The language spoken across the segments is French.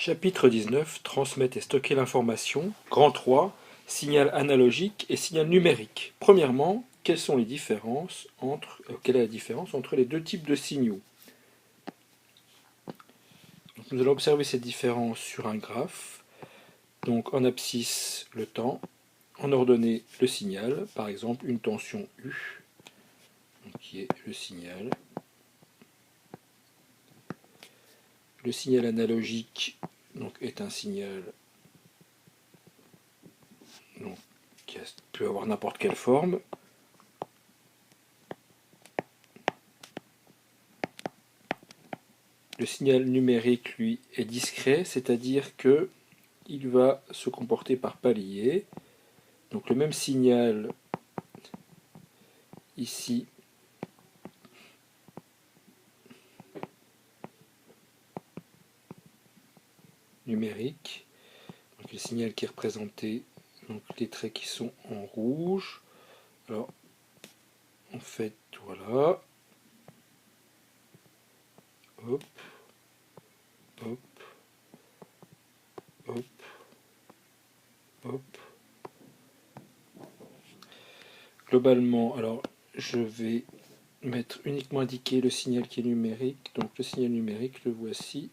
Chapitre 19. Transmettre et stocker l'information. Grand 3. Signal analogique et signal numérique. Premièrement, quelle est la différence entre les deux types de signaux? Donc, nous allons observer cette différence sur un graphe. Donc en abscisse, le temps. En ordonnée, le signal. Par exemple, une tension U, qui est le signal. Le signal analogique est un signal qui peut avoir n'importe quelle forme. Le signal numérique, lui, est discret, c'est-à-dire qu'il va se comporter par paliers. Donc le même signal ici numérique, donc le signal qui est représenté, donc les traits qui sont en rouge. Alors en fait, voilà, hop, hop, hop, hop. Globalement, alors je vais mettre uniquement indiqué le signal qui est numérique. Donc le signal numérique, le voici.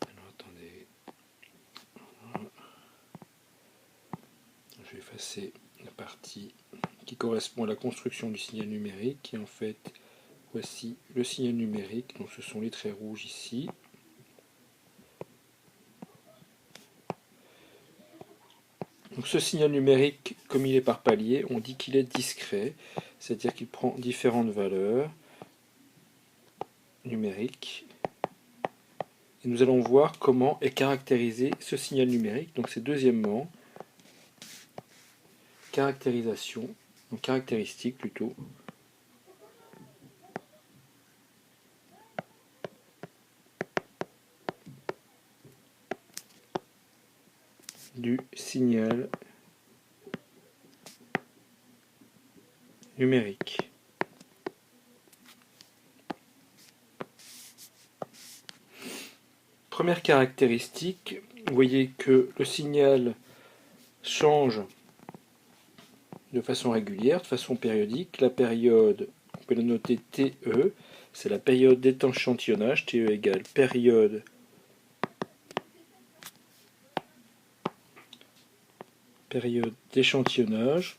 Alors attendez, je vais effacer la partie qui correspond à la construction du signal numérique. Et en fait, voici le signal numérique. Donc ce sont les traits rouges ici. Donc ce signal numérique, comme il est par palier, on dit qu'il est discret, c'est-à-dire qu'il prend différentes valeurs numériques. Et nous allons voir comment est caractérisé ce signal numérique. Donc c'est deuxièmement, caractérisation, donc caractéristique plutôt, du signal numérique. Première caractéristique, vous voyez que le signal change de façon régulière, de façon périodique. La période, on peut la noter TE, c'est la période d'échantillonnage, TE égale période d'échantillonnage.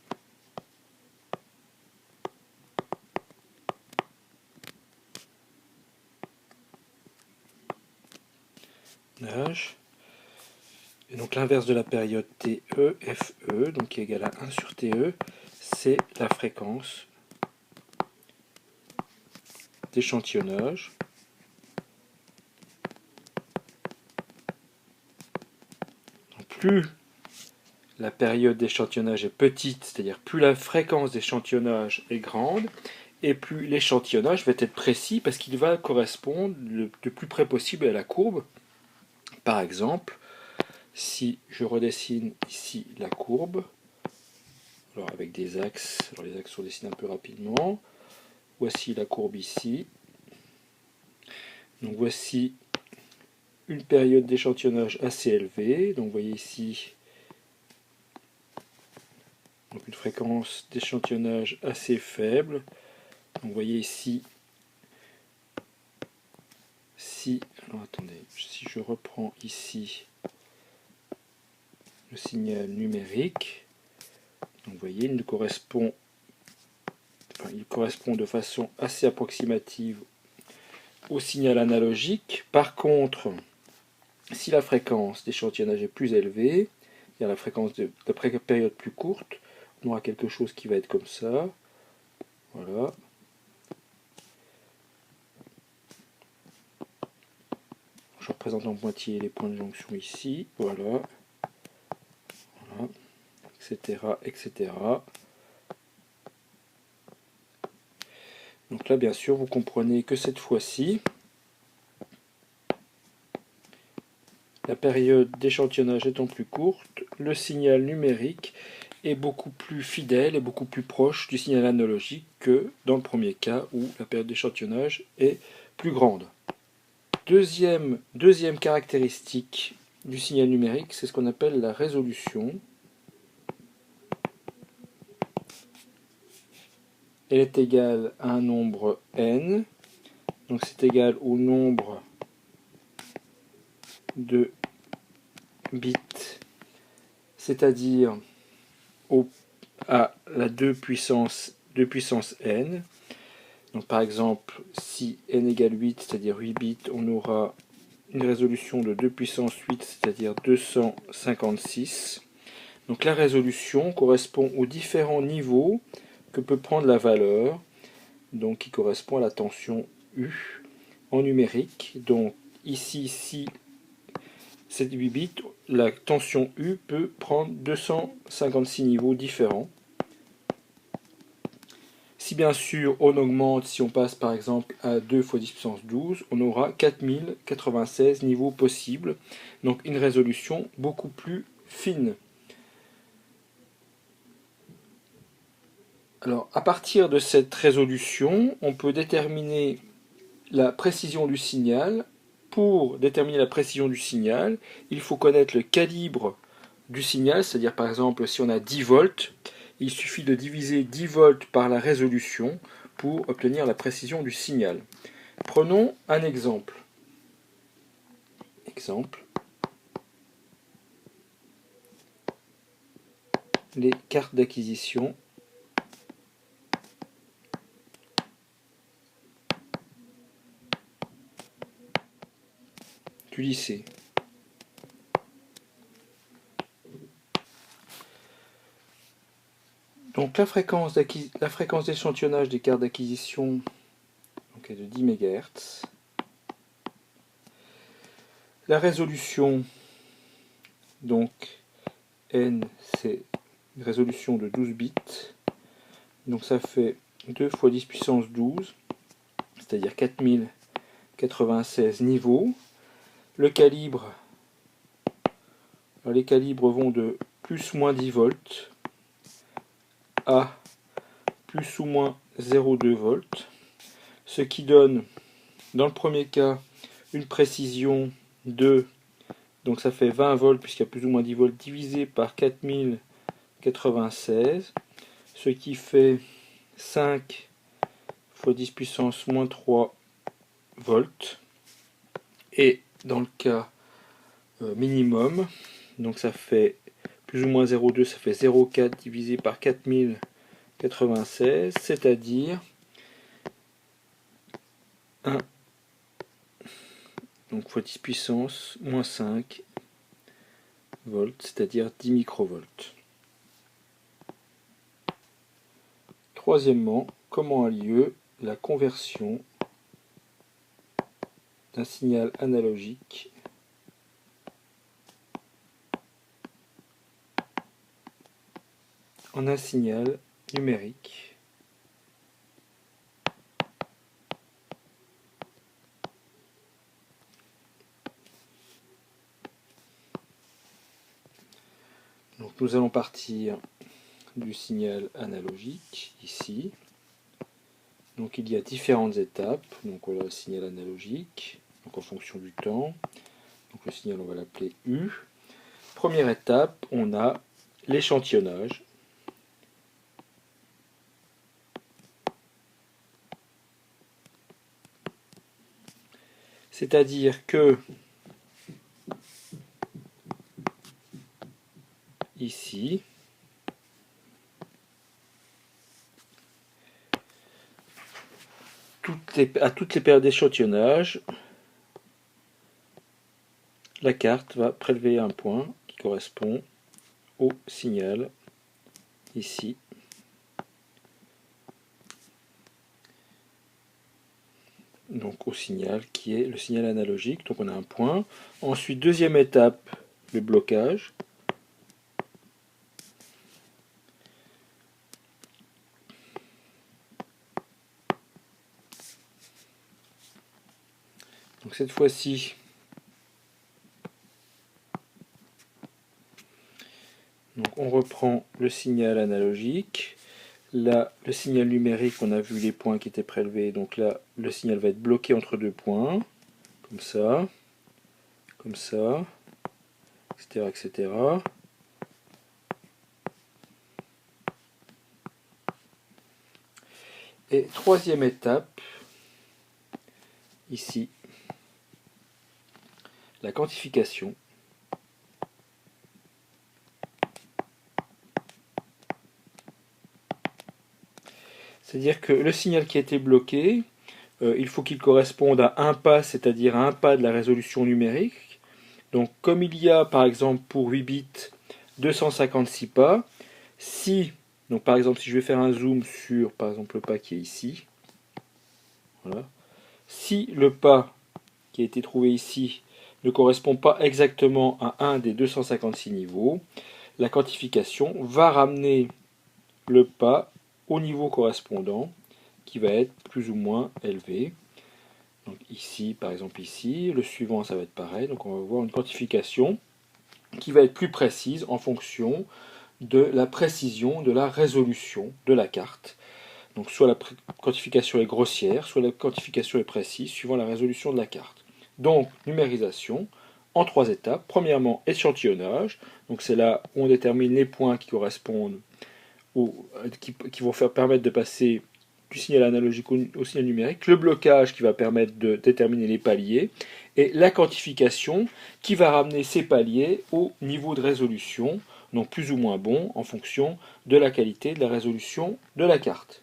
Et donc l'inverse de la période TE, FE, donc qui est égal à 1 sur TE, c'est la fréquence d'échantillonnage. Plus la période d'échantillonnage est petite, c'est-à-dire plus la fréquence d'échantillonnage est grande, et plus l'échantillonnage va être précis parce qu'il va correspondre le plus près possible à la courbe. Par exemple, si je redessine ici la courbe, alors avec des axes, alors les axes sont dessinés un peu rapidement, voici la courbe ici, donc voici une période d'échantillonnage assez élevée, donc vous voyez ici donc une fréquence d'échantillonnage assez faible, donc vous voyez ici, si je reprends ici le signal numérique, donc vous voyez, il correspond de façon assez approximative au signal analogique. Par contre, si la fréquence d'échantillonnage est plus élevée, il y a la fréquence de période plus courte, on aura quelque chose qui va être comme ça. Voilà. Je représente en pointillé les points de jonction ici. Voilà. Voilà. Etc. etc. Donc là, bien sûr, vous comprenez que cette fois-ci, la période d'échantillonnage étant plus courte, le signal numérique est beaucoup plus fidèle et beaucoup plus proche du signal analogique que dans le premier cas où la période d'échantillonnage est plus grande. Deuxième caractéristique du signal numérique, c'est ce qu'on appelle la résolution. Elle est égale à un nombre n, donc c'est égal au nombre de bits, c'est-à-dire à la 2 puissance n. Donc par exemple, si n égale 8, c'est-à-dire 8 bits, on aura une résolution de 2 puissance 8, c'est-à-dire 256. Donc la résolution correspond aux différents niveaux que peut prendre la valeur, donc qui correspond à la tension U en numérique. Donc ici, si c'est 8 bits, la tension U peut prendre 256 niveaux différents. Si bien sûr on augmente, si on passe par exemple à 2 fois 10 puissance 12, on aura 4096 niveaux possibles, donc une résolution beaucoup plus fine. Alors à partir de cette résolution, on peut déterminer la précision du signal. Pour déterminer la précision du signal, il faut connaître le calibre du signal, c'est-à-dire par exemple si on a 10 volts, il suffit de diviser 10 volts par la résolution pour obtenir la précision du signal. Prenons un exemple. Les cartes d'acquisition du lycée. Donc la fréquence d'échantillonnage des cartes d'acquisition est de 10 MHz. La résolution, donc n, c'est une résolution de 12 bits. Donc ça fait 2 fois 10 puissance 12, c'est-à-dire 4096 niveaux. Le calibre, alors les calibres vont de plus ou moins 10 volts à plus ou moins 0,2 volts, ce qui donne, dans le premier cas, une précision de, donc ça fait 20 volts puisqu'il y a plus ou moins 10 volts, divisé par 4096, ce qui fait 5 fois 10 puissance moins 3 volts. Et dans le cas minimum, donc ça fait plus ou moins 0,2, ça fait 0,4 divisé par 4096, c'est-à-dire 1, donc fois 10 puissance moins 5 volts, c'est-à-dire 10 microvolts. Troisièmement, comment a lieu la conversion d'un signal analogique en un signal numérique. Donc nous allons partir du signal analogique ici. Donc il y a différentes étapes. Donc voilà le signal analogique, donc en fonction du temps. Donc le signal, on va l'appeler U. Première étape, on a l'échantillonnage. C'est-à-dire que ici, à toutes les périodes d'échantillonnage, la carte va prélever un point qui correspond au signal ici. Donc au signal qui est le signal analogique. Donc on a un point. Ensuite, deuxième étape, le blocage. Donc cette fois-ci, on reprend le signal analogique. Là, le signal numérique, on a vu les points qui étaient prélevés. Donc là, le signal va être bloqué entre deux points, comme ça, etc., etc. Et troisième étape, ici, la quantification. C'est-à-dire que le signal qui a été bloqué, il faut qu'il corresponde à un pas, c'est-à-dire à un pas de la résolution numérique. Donc comme il y a par exemple pour 8 bits 256 pas, si, donc par exemple si je vais faire un zoom sur par exemple le pas qui est ici, voilà, si le pas qui a été trouvé ici ne correspond pas exactement à un des 256 niveaux, la quantification va ramener le pas au niveau correspondant qui va être plus ou moins élevé. Donc ici, par exemple ici, le suivant ça va être pareil, donc on va voir une quantification qui va être plus précise en fonction de la précision, de la résolution de la carte. Donc soit la quantification est grossière, soit la quantification est précise, suivant la résolution de la carte. Donc numérisation en 3 étapes. Premièrement, échantillonnage, donc c'est là où on détermine les points qui correspondent qui vont permettre de passer du signal analogique au signal numérique, le blocage qui va permettre de déterminer les paliers, et la quantification qui va ramener ces paliers au niveau de résolution, donc plus ou moins bon en fonction de la qualité de la résolution de la carte.